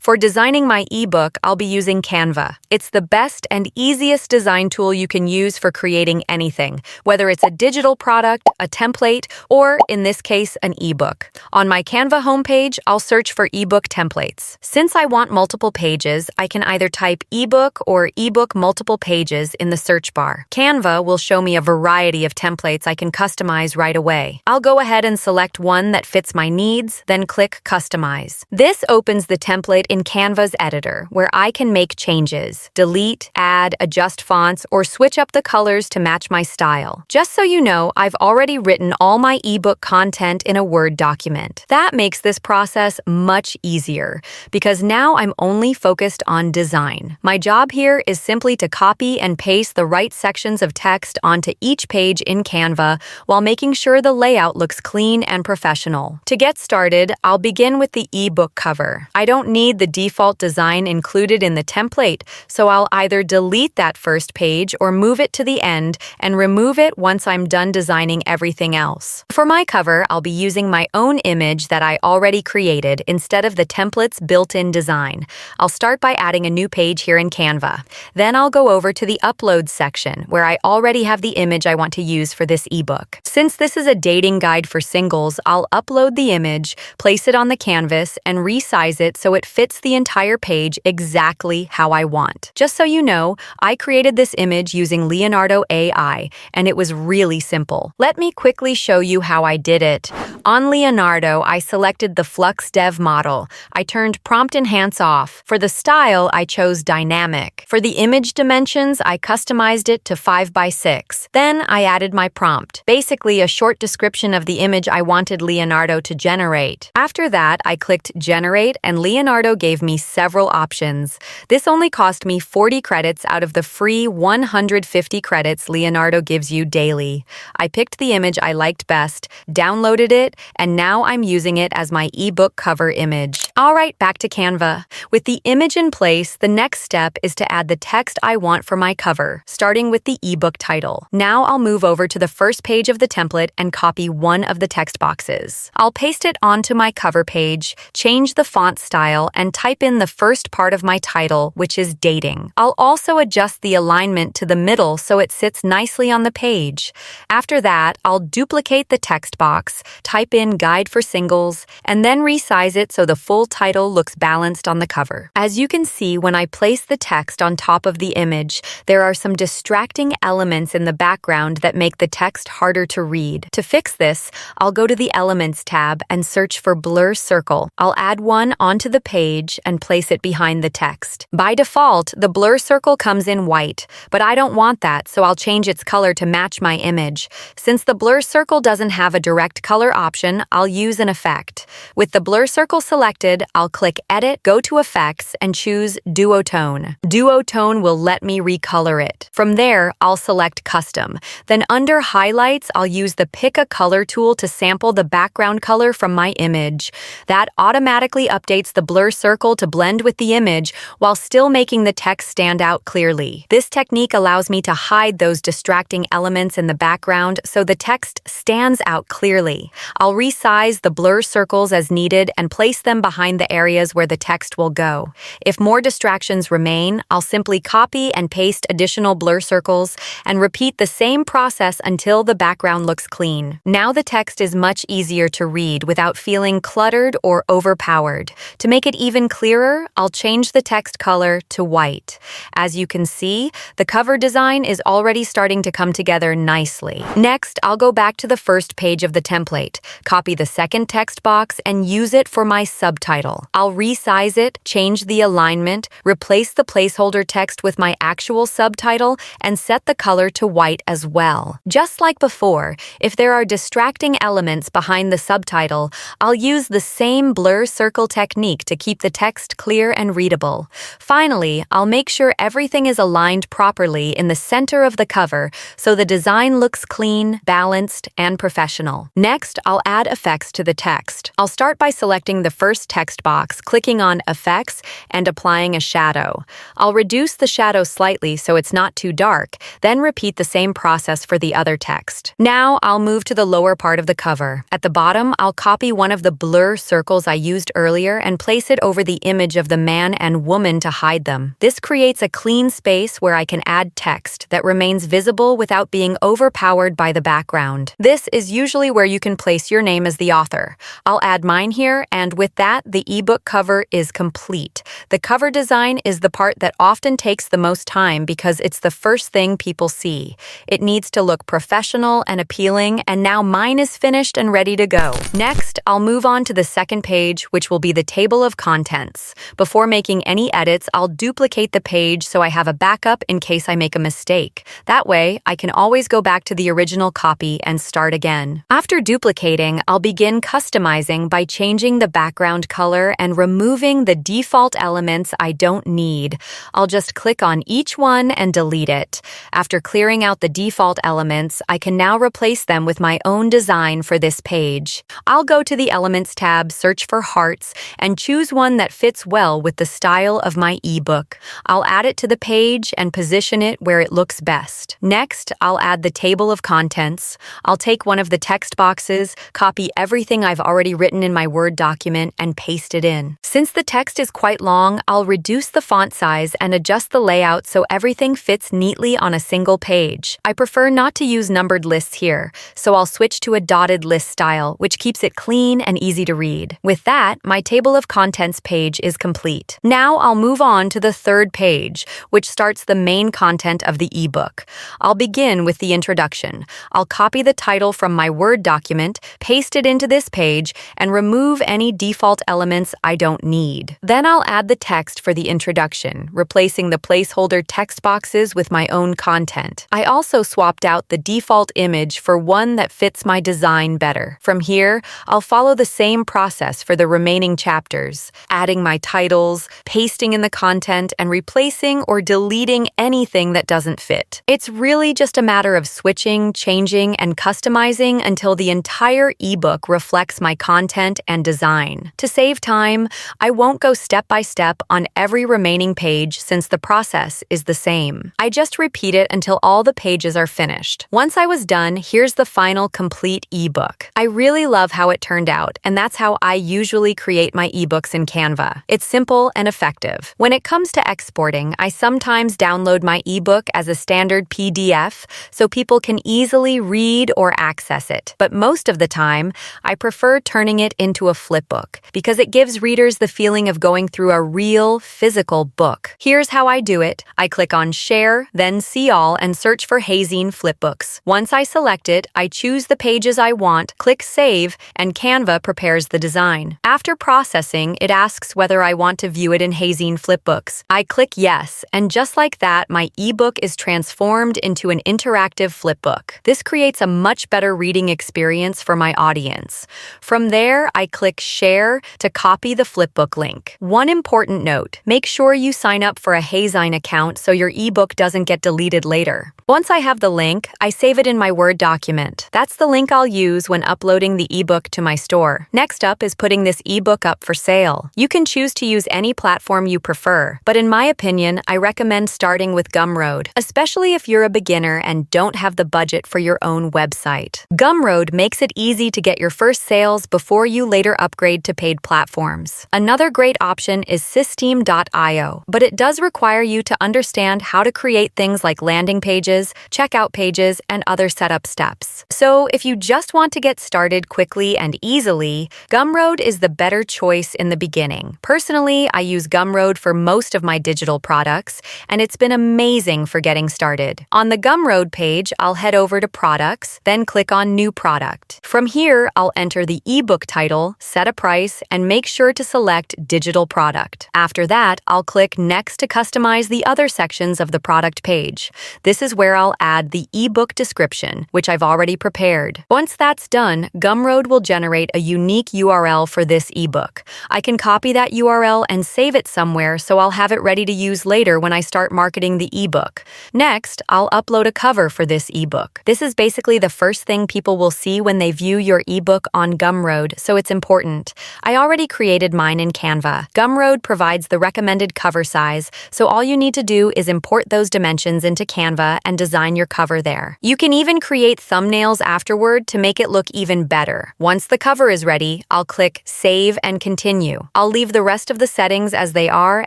For designing my ebook, I'll be using Canva. It's the best and easiest design tool you can use for creating anything, whether it's a digital product, a template, or, in this case, an ebook. On my Canva homepage, I'll search for ebook templates. Since I want multiple pages, I can either type ebook or ebook multiple pages in the search bar. Canva will show me a variety of templates I can customize right away. I'll go ahead and select one that fits my needs, then click Customize. This opens the template in Canva's editor, where I can make changes, delete, add, adjust fonts, or switch up the colors to match my style. Just so you know, I've already written all my ebook content in a Word document. That makes this process much easier, because now I'm only focused on design. My job here is simply to copy and paste the right sections of text onto each page in Canva while making sure the layout looks clean and professional. To get started, I'll begin with the ebook cover. I don't need the default design included in the template, so I'll either delete that first page or move it to the end and remove it once I'm done designing everything else. For my cover, I'll be using my own image that I already created instead of the template's built-in design. I'll start by adding a new page here in Canva. Then I'll go over to the Upload section, where I already have the image I want to use for this ebook. Since this is a dating guide for singles, I'll upload the image, place it on the canvas, and resize it so it fits the entire page exactly how I want. Just so you know, I created this image using Leonardo AI, and it was really simple. Let me quickly show you how I did it. On Leonardo, I selected the Flux Dev model. I turned Prompt Enhance off. For the style, I chose Dynamic. For the image dimensions, I customized it to 5x6. Then I added my prompt, basically a short description of the image I wanted Leonardo to generate. After that, I clicked Generate, and Leonardo gave me several options. This only cost me 40 credits out of the free 150 credits Leonardo gives you daily. I picked the image I liked best, downloaded it, and now I'm using it as my ebook cover image. Alright, back to Canva. With the image in place, the next step is to add the text I want for my cover, starting with the ebook title. Now I'll move over to the first page of the template and copy one of the text boxes. I'll paste it onto my cover page, change the font style, and type in the first part of my title, which is dating. I'll also adjust the alignment to the middle so it sits nicely on the page. After that, I'll duplicate the text box, type in Guide for Singles, and then resize it so the full title looks balanced on the cover. As you can see, when I place the text on top of the image, there are some distracting elements in the background that make the text harder to read. To fix this, I'll go to the Elements tab and search for Blur Circle. I'll add one onto the page and place it behind the text. By default, the blur circle comes in white, but I don't want that, so I'll change its color to match my image. Since the blur circle doesn't have a direct color option, I'll use an effect. With the blur circle selected, I'll click Edit, go to Effects, and choose Duotone. Duotone will let me recolor it. From there, I'll select Custom. Then under Highlights, I'll use the Pick a Color tool to sample the background color from my image. That automatically updates the blur circle to blend with the image while still making the text stand out clearly. This technique allows me to hide those distracting elements in the background so the text stands out clearly. I'll resize the blur circles as needed and place them behind the areas where the text will go. If more distractions remain, I'll simply copy and paste additional blur circles and repeat the same process until the background looks clean. Now the text is much easier to read without feeling cluttered or overpowered. To make it even clearer, I'll change the text color to white. As you can see, the cover design is already starting to come together nicely. Next, I'll go back to the first page of the template, copy the second text box, and use it for my subtitle. I'll resize it, change the alignment, replace the placeholder text with my actual subtitle, and set the color to white as well. Just like before, if there are distracting elements behind the subtitle, I'll use the same blur circle technique to keep the text clear and readable. Finally, I'll make sure everything is aligned properly in the center of the cover so the design looks clean, balanced, and professional. Next, I'll add effects to the text. I'll start by selecting the first text box, clicking on Effects, and applying a shadow. I'll reduce the shadow slightly so it's not too dark, then repeat the same process for the other text. Now I'll move to the lower part of the cover. At the bottom, I'll copy one of the blur circles I used earlier and place it over the image of the man and woman to hide them. This creates a clean space where I can add text that remains visible without being overpowered by the background. This is usually where you can place your name as the author. I'll add mine here, and with that, the ebook cover is complete. The cover design is the part that often takes the most time because it's the first thing people see. It needs to look professional and appealing, and now mine is finished and ready to go. Next, I'll move on to the second page, which will be the table of contents. Before making any edits, I'll duplicate the page so I have a backup in case I make a mistake. That way, I can always go back to the original copy and start again. After duplicating, I'll begin customizing by changing the background color and removing the default elements I don't need. I'll just click on each one and delete it. After clearing out the default elements, I can now replace them with my own design for this page. I'll go to the Elements tab, search for hearts, and choose one that fits well with the style of my ebook. I'll add it to the page and position it where it looks best. Next, I'll add the table of contents. I'll take one of the text boxes, copy everything I've already written in my Word document, and paste it in. Since the text is quite long, I'll reduce the font size and adjust the layout so everything fits neatly on a single page. I prefer not to use numbered lists here, so I'll switch to a dotted list style, which keeps it clean and easy to read. With that, my table of contents page is complete. Now I'll move on to the third page, which starts the main content of the ebook. I'll begin with the introduction. I'll copy the title from my Word document, paste it into this page, and remove any default elements I don't need. Then I'll add the text for the introduction, replacing the placeholder text boxes with my own content. I also swapped out the default image for one that fits my design better. From here, I'll follow the same process for the remaining chapters, adding my titles, pasting in the content, and replacing or deleting anything that doesn't fit. It's really just a matter of switching, changing, and customizing until the entire ebook reflects my content and design. To save time, I won't go step by step on every remaining page since the process is the same. I just repeat it until all the pages are finished. Once I was done, here's the final complete ebook. I really love how it turned out, and that's how I usually create my ebooks in Canva. It's simple and effective. When it comes to exporting, I sometimes download my ebook as a standard PDF so people can easily read or access it. But most of the time, I prefer turning it into a flipbook because it gives readers the feeling of going through a real, physical book. Here's how I do it. I click on Share, then See All, and search for Hazine Flipbooks. Once I select it, I choose the pages I want, click Save, and Canva prepares the design. After processing, it asks whether I want to view it in Hazine Flipbooks. I click Yes, and just like that, my ebook is transformed into an interactive flipbook. This creates a much better reading experience for my audience. From there, I click Share to copy the flipbook link. One important note, make sure you sign up for a Hazine account so your ebook doesn't get deleted later. Once I have the link, I save it in my Word document. That's the link I'll use when uploading the ebook to my store. Next up is putting this ebook up for sale. You can choose to use any platform you prefer, but in my opinion, I recommend starting with Gumroad, especially if you're a beginner and don't have the budget for your own website. Gumroad makes it easy to get your first sales before you later upgrade to paid platforms. Another great option is Systeme.io, but it does require you to understand how to create things like landing pages, checkout pages, and other setup steps. So if you just want to get started quickly and easily, Gumroad is the better choice in the beginning. Personally, I use Gumroad for most of my digital products, and it's been amazing for getting started. On the Gumroad page, I'll head over to Products, then click on New Product. From here, I'll enter the ebook title, set a price, and make sure to select Digital Product. After that, I'll click Next to customize the other sections of the product page. This is where I'll add the ebook description, which I've already prepared. Once that's done, Gumroad will generate a unique URL for this ebook. I can copy that URL and save it somewhere so I'll have it ready to use later when I start marketing the ebook. Next, I'll upload a cover for this ebook. This is basically the first thing people will see when they view view your ebook on Gumroad, so it's important. I already created mine in Canva. Gumroad provides the recommended cover size, so all you need to do is import those dimensions into Canva and design your cover there. You can even create thumbnails afterward to make it look even better. Once the cover is ready, I'll click Save and Continue. I'll leave the rest of the settings as they are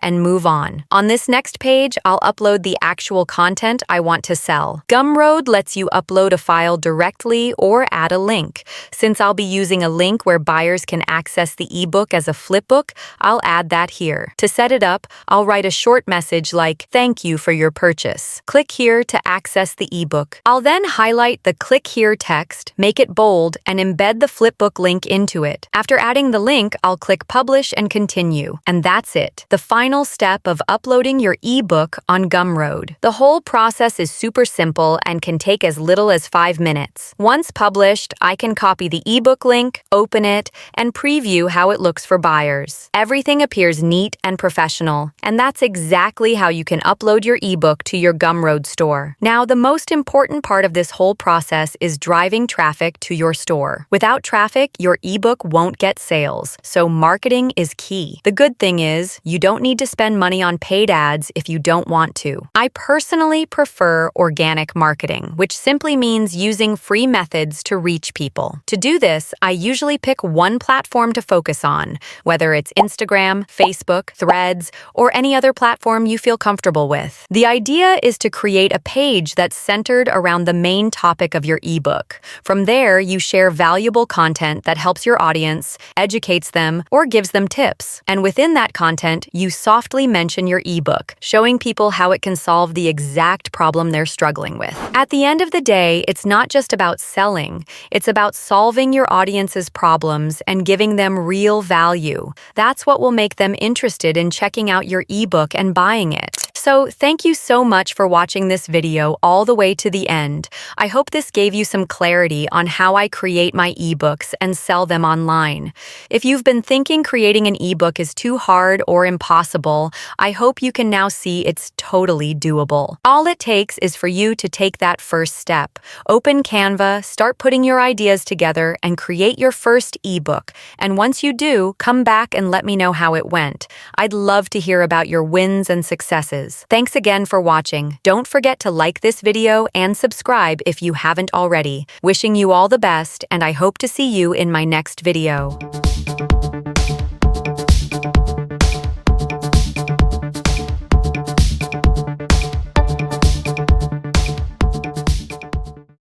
and move on. On this next page, I'll upload the actual content I want to sell. Gumroad lets you upload a file directly or add a link. Since I'll be using a link where buyers can access the ebook as a flipbook, I'll add that here. To set it up, I'll write a short message like, "Thank you for your purchase. Click here to access the ebook." I'll then highlight the "Click Here" text, make it bold, and embed the flipbook link into it. After adding the link, I'll click Publish and Continue. And that's it, the final step of uploading your ebook on Gumroad. The whole process is super simple and can take as little as 5 minutes. Once published, I can copy the ebook link, open it, and preview how it looks for buyers. Everything appears neat and professional, and that's exactly how you can upload your ebook to your Gumroad store. Now, the most important part of this whole process is driving traffic to your store. Without traffic, your ebook won't get sales, so marketing is key. The good thing is, you don't need to spend money on paid ads if you don't want to. I personally prefer organic marketing, which simply means using free methods to reach people. To do this, I usually pick one platform to focus on, whether it's Instagram, Facebook, Threads, or any other platform you feel comfortable with. The idea is to create a page that's centered around the main topic of your ebook. From there, you share valuable content that helps your audience, educates them, or gives them tips. And within that content, you softly mention your ebook, showing people how it can solve the exact problem they're struggling with. At the end of the day, it's not just about selling, it's about solving your audience's problems and giving them real value. That's what will make them interested in checking out your ebook and buying it. So thank you so much for watching this video all the way to the end. I hope this gave you some clarity on how I create my ebooks and sell them online. If you've been thinking creating an ebook is too hard or impossible, I hope you can now see it's totally doable. All it takes is for you to take that first step. Open Canva, start putting your ideas together, and create your first ebook. And once you do, come back and let me know how it went. I'd love to hear about your wins and successes. Thanks again for watching. Don't forget to like this video and subscribe if you haven't already. Wishing you all the best, and I hope to see you in my next video.